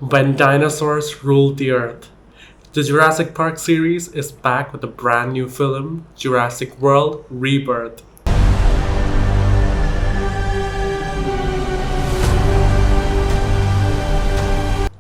When dinosaurs ruled the earth. The Jurassic Park series is back with a brand new film, Jurassic World Rebirth.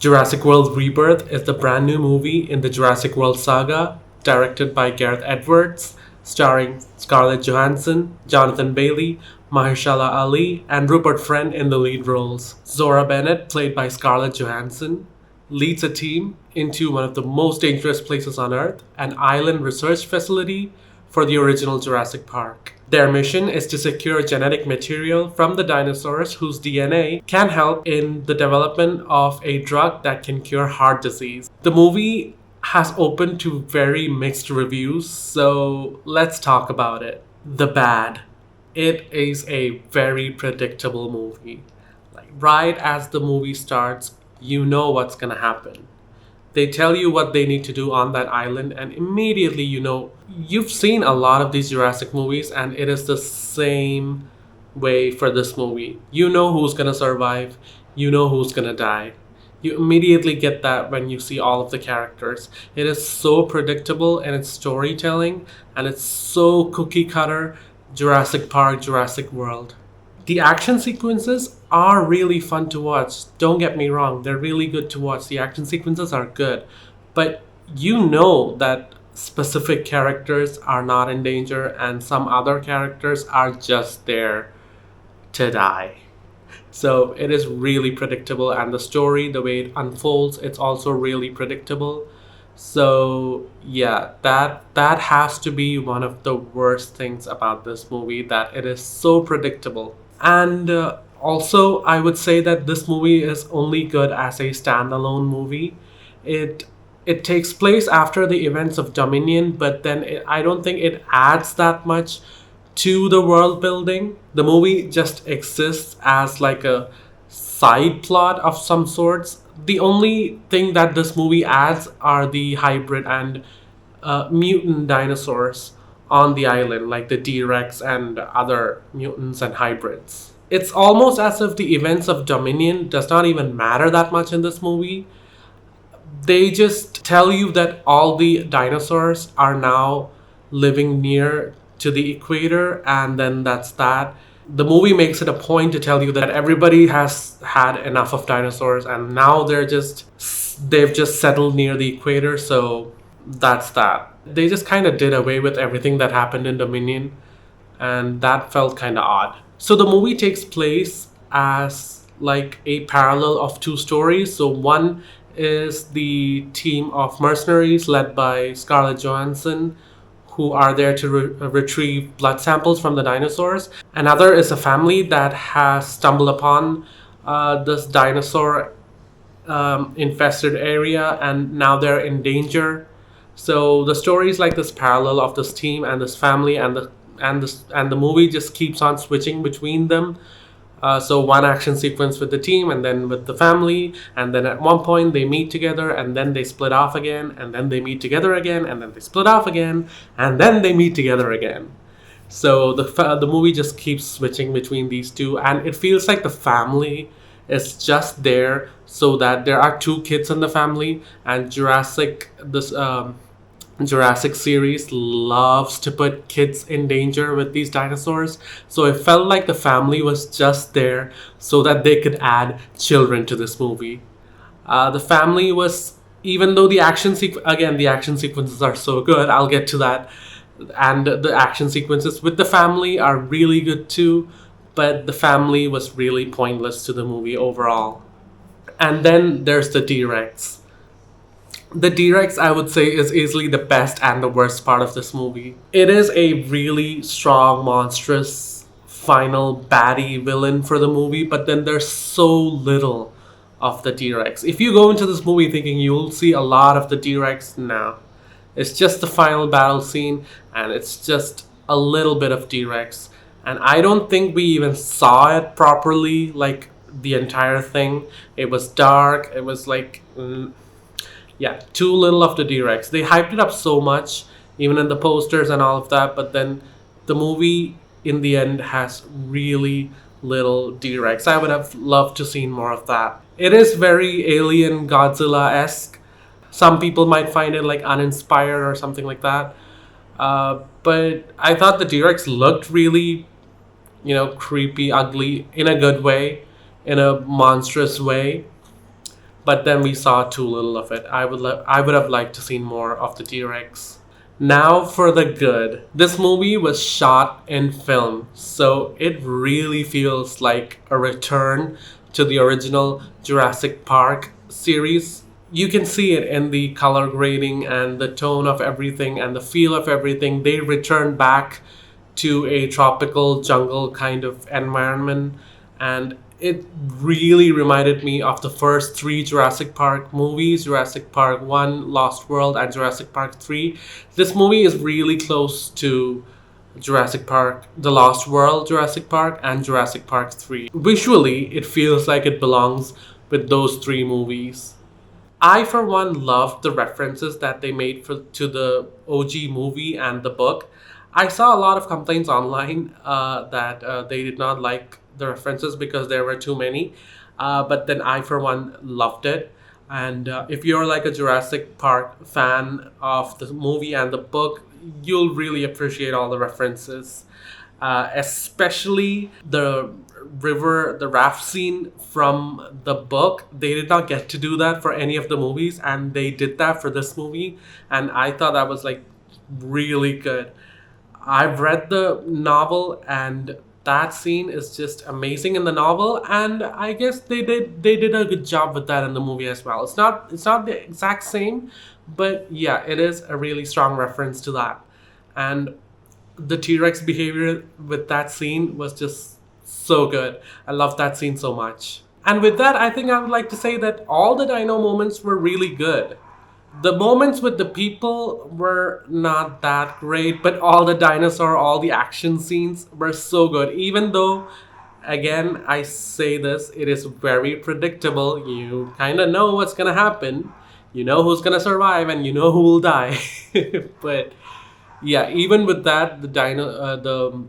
Jurassic World Rebirth is the brand new movie in the Jurassic World saga, directed by Gareth Edwards, starring Scarlett Johansson, Jonathan Bailey, Mahershala Ali, and Rupert Friend in the lead roles. Zora Bennett, played by Scarlett Johansson, leads a team into one of the most dangerous places on Earth, an island research facility for the original Jurassic Park. Their mission is to secure genetic material from the dinosaurs whose DNA can help in the development of a drug that can cure heart disease. The movie has opened to very mixed reviews, so let's talk about it. The bad. It is a very predictable movie. Like right as the movie starts, you know what's gonna happen. They tell you what they need to do on that island, and immediately you know. You've seen a lot of these Jurassic movies, and it is the same way for this movie. You know who's gonna survive, you know who's gonna die. You immediately get that when you see all of the characters. It is so predictable in its storytelling, and it's so cookie cutter Jurassic Park, Jurassic World. The action sequences are really fun to watch. Don't get me wrong, they're really good to watch. The action sequences are good. But you know that specific characters are not in danger and some other characters are just there to die. So it is really predictable, and the story, the way it unfolds, it's also really predictable. So yeah, that has to be one of the worst things about this movie, that it is so predictable. And also, I would say that this movie is only good as a standalone movie. It it takes place after the events of Dominion, but then I don't think it adds that much to the world building. The movie just exists as like a side plot of some sorts. The only thing that this movie adds are the hybrid and mutant dinosaurs on the island, like the D-Rex and other mutants and hybrids. It's almost as if the events of Dominion does not even matter that much in this movie. They just tell you that all the dinosaurs are now living near to the equator, and then that's that. The movie makes it a point to tell you that everybody has had enough of dinosaurs, and now they've just settled near the equator, so that's that. They just kind of did away with everything that happened in Dominion, and that felt kind of odd. So the movie takes place as like a parallel of two stories. So one is the team of mercenaries led by Scarlett Johansson, who are there to retrieve blood samples from the dinosaurs. Another is a family that has stumbled upon this dinosaur infested area, and now they're in danger. So the story is like this parallel of this team and this family, and the movie just keeps on switching between them. So one action sequence with the team, and then with the family, and then at one point they meet together, and then they split off again, and then they meet together again, and then they split off again, and then they meet together again. So the movie just keeps switching between these two, and it feels like the family is just there so that there are two kids in the family, and Jurassic series loves to put kids in danger with these dinosaurs. So it felt like the family was just there so that they could add children to this movie. The family was, even though the the action sequences are so good, I'll get to that. And the action sequences with the family are really good too, but the family was really pointless to the movie overall. And then there's the D-Rex. The D-Rex, I would say, is easily the best and the worst part of this movie. It is a really strong, monstrous, final baddie villain for the movie, but then there's so little of the D-Rex. If you go into this movie thinking you'll see a lot of the D-Rex, no. It's just the final battle scene, and it's just a little bit of D-Rex. And I don't think we even saw it properly, like the entire thing. It was dark, it was like... yeah, too little of the D-Rex. They hyped it up so much, even in the posters and all of that, but then the movie in the end has really little T-Rex. I would have loved to see more of that. It is very Alien Godzilla-esque. Some people might find it like uninspired or something like that. But I thought the T-Rex looked really, creepy, ugly in a good way, in a monstrous way. But then we saw too little of it. I would have liked to see more of the T-Rex. Now for the good. This movie was shot in film, so it really feels like a return to the original Jurassic Park series. You can see it in the color grading and the tone of everything and the feel of everything. They return back to a tropical jungle kind of environment, and it really reminded me of the first three Jurassic Park movies: Jurassic Park 1, Lost World, and Jurassic Park 3. This movie is really close to Jurassic Park, The Lost World, Jurassic Park, and Jurassic Park 3. Visually, it feels like it belongs with those three movies. I, for one, loved the references that they made to the OG movie and the book. I saw a lot of complaints online that they did not like the references because there were too many. But then I, for one, loved it. And if you're like a Jurassic Park fan of the movie and the book, you'll really appreciate all the references, especially the the raft scene from the book. They did not get to do that for any of the movies, and they did that for this movie. And I thought that was like really good. I've read the novel, and that scene is just amazing in the novel, and I guess they did a good job with that in the movie as well. It's not the exact same, but yeah, it is a really strong reference to that. And the T-Rex behavior with that scene was just so good. I love that scene so much. And with that, I think I would like to say that all the dino moments were really good. The moments with the people were not that great, but all the action scenes were so good. Even though, again, I say this, it is very predictable. You kind of know what's gonna happen. You know who's gonna survive, and you know who will die. But yeah, even with that, the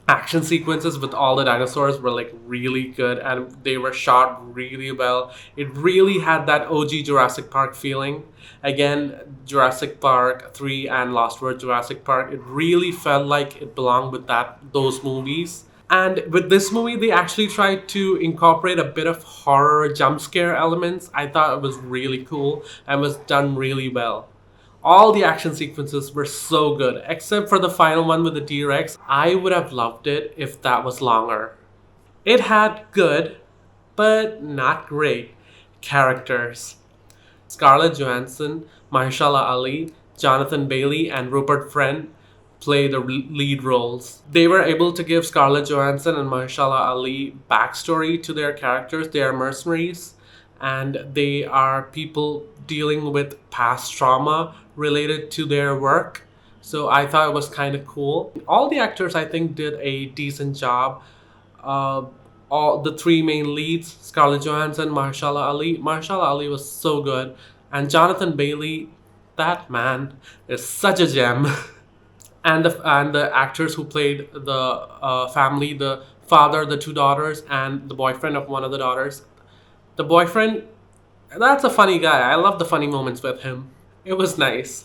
action sequences with all the dinosaurs were like really good, and they were shot really well. It really had that OG Jurassic Park feeling. Again, Jurassic Park 3 and Lost World Jurassic Park, it really felt like it belonged with those movies. And with this movie, they actually tried to incorporate a bit of horror jump scare elements. I thought it was really cool and was done really well. All the action sequences were so good, except for the final one with the T-Rex. I would have loved it if that was longer. It had good, but not great, characters. Scarlett Johansson, Mahershala Ali, Jonathan Bailey, and Rupert Friend play the lead roles. They were able to give Scarlett Johansson and Mahershala Ali backstory to their characters. They are mercenaries, and they are people dealing with past trauma related to their work. So I thought it was kind of cool. All the actors, I think, did a decent job. Uh, all the three main leads, Scarlett Johansson, Mahershala Ali. Mahershala Ali was so good, and Jonathan Bailey, that man is such a gem. And the actors who played the family, the father, the two daughters, and the boyfriend of one of the daughters. The boyfriend, that's a funny guy. I love the funny moments with him. It was nice.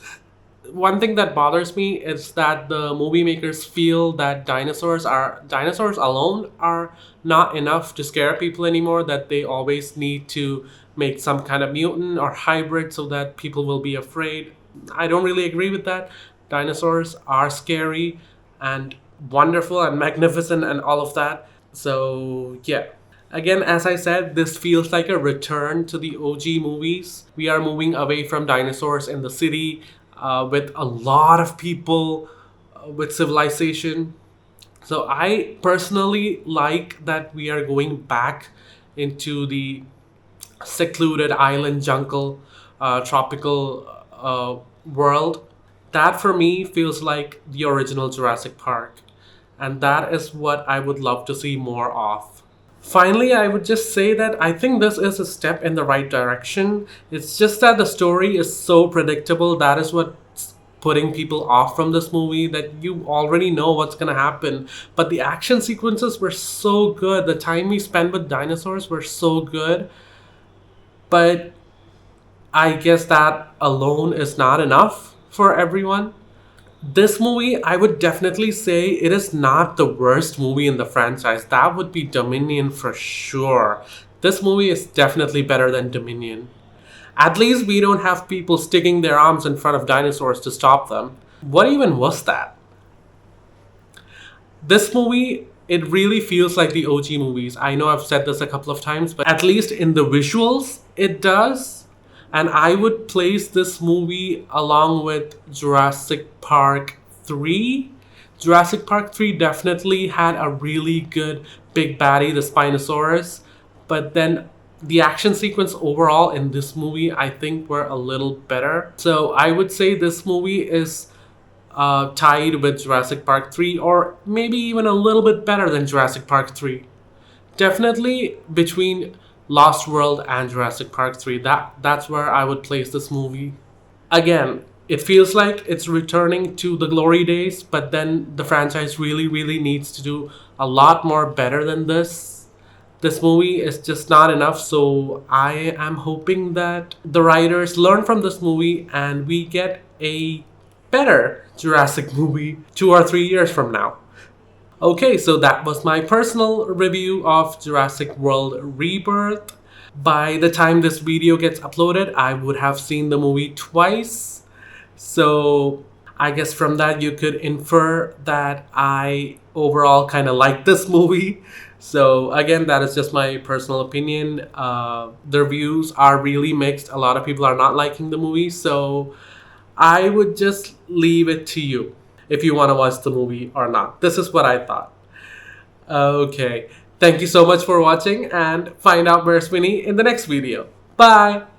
One thing that bothers me is that the movie makers feel that dinosaurs alone are not enough to scare people anymore, that they always need to make some kind of mutant or hybrid so that people will be afraid. I don't really agree with that. Dinosaurs are scary and wonderful and magnificent and all of that. So, yeah. Again, as I said, this feels like a return to the OG movies. We are moving away from dinosaurs in the city with a lot of people, with civilization. So I personally like that we are going back into the secluded island jungle, tropical world. That for me feels like the original Jurassic Park. And that is what I would love to see more of. Finally, I would just say that I think this is a step in the right direction. It's just that the story is so predictable. That is what putting people off from this movie, that you already know what's gonna happen. But the action sequences were so good. The time we spent with dinosaurs were so good. But I guess that alone is not enough for everyone. This movie, I would definitely say it is not the worst movie in the franchise. That would be Dominion for sure. This movie is definitely better than Dominion. At least we don't have people sticking their arms in front of dinosaurs to stop them. What even was that? This movie, it really feels like the OG movies. I know I've said this a couple of times, but at least in the visuals, it does. And I would place this movie along with Jurassic Park 3. Jurassic Park 3 definitely had a really good big baddie, the Spinosaurus. But then the action sequence overall in this movie, I think, were a little better. So I would say this movie is tied with Jurassic Park 3, or maybe even a little bit better than Jurassic Park 3. Definitely between Lost World and Jurassic Park 3. That's where I would place this movie. Again, it feels like it's returning to the glory days, but then the franchise really, really needs to do a lot more better than this. This movie is just not enough, so I am hoping that the writers learn from this movie and we get a better Jurassic movie 2 or 3 years from now. Okay, so that was my personal review of Jurassic World Rebirth. By the time this video gets uploaded, I would have seen the movie twice. So I guess from that you could infer that I overall kind of like this movie. So again, that is just my personal opinion. The reviews are really mixed. A lot of people are not liking the movie. So I would just leave it to you if you want to watch the movie or not. This is what I thought. Okay, thank you so much for watching, and find out where's Vinnie in the next video. Bye!